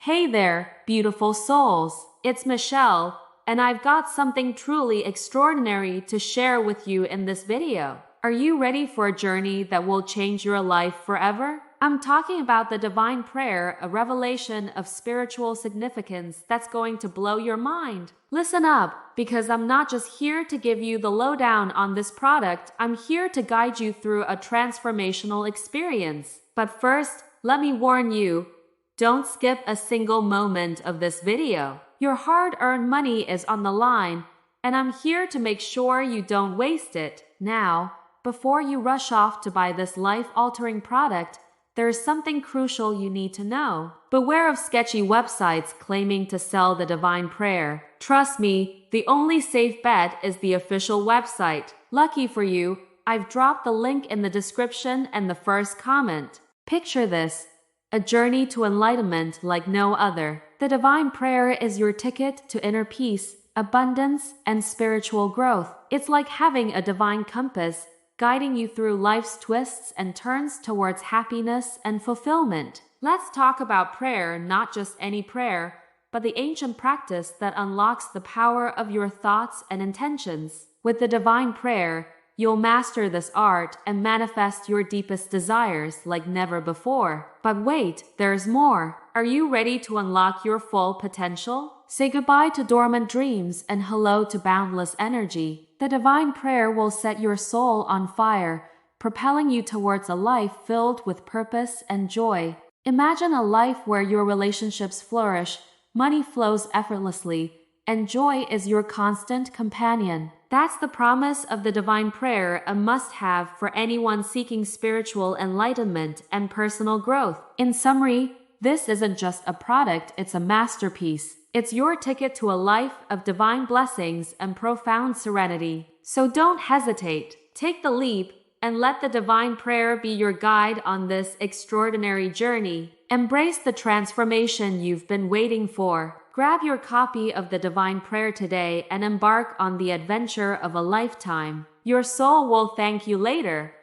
Hey there, beautiful souls. It's Michelle, and I've got something truly extraordinary to share with you in this video. Are you ready for a journey that will change your life forever? I'm talking about the divine prayer, a revelation of spiritual significance that's going to blow your mind. Listen up, because I'm not just here to give you the lowdown on this product, I'm here to guide you through a transformational experience. But first, let me warn you, don't skip a single moment of this video. Your hard-earned money is on the line, and I'm here to make sure you don't waste it. Now, before you rush off to buy this life-altering product, there is something crucial you need to know. Beware of sketchy websites claiming to sell the divine prayer. Trust me, the only safe bet is the official website. Lucky for you, I've dropped the link in the description and the first comment. Picture this: a journey to enlightenment like no other. The divine prayer is your ticket to inner peace, abundance, and spiritual growth. It's like having a divine compass guiding you through life's twists and turns towards happiness and fulfillment. Let's talk about prayer, not just any prayer, but the ancient practice that unlocks the power of your thoughts and intentions. With the divine prayer, you'll master this art and manifest your deepest desires like never before. But wait, there's more. Are you ready to unlock your full potential? Say goodbye to dormant dreams and hello to boundless energy. The divine prayer will set your soul on fire, propelling you towards a life filled with purpose and joy. Imagine a life where your relationships flourish, money flows effortlessly, and joy is your constant companion. That's the promise of the divine prayer, a must-have for anyone seeking spiritual enlightenment and personal growth. In summary, this isn't just a product, it's a masterpiece. It's your ticket to a life of divine blessings and profound serenity. So don't hesitate. Take the leap and let the divine prayer be your guide on this extraordinary journey. Embrace the transformation you've been waiting for. Grab your copy of the divine prayer today and embark on the adventure of a lifetime. Your soul will thank you later.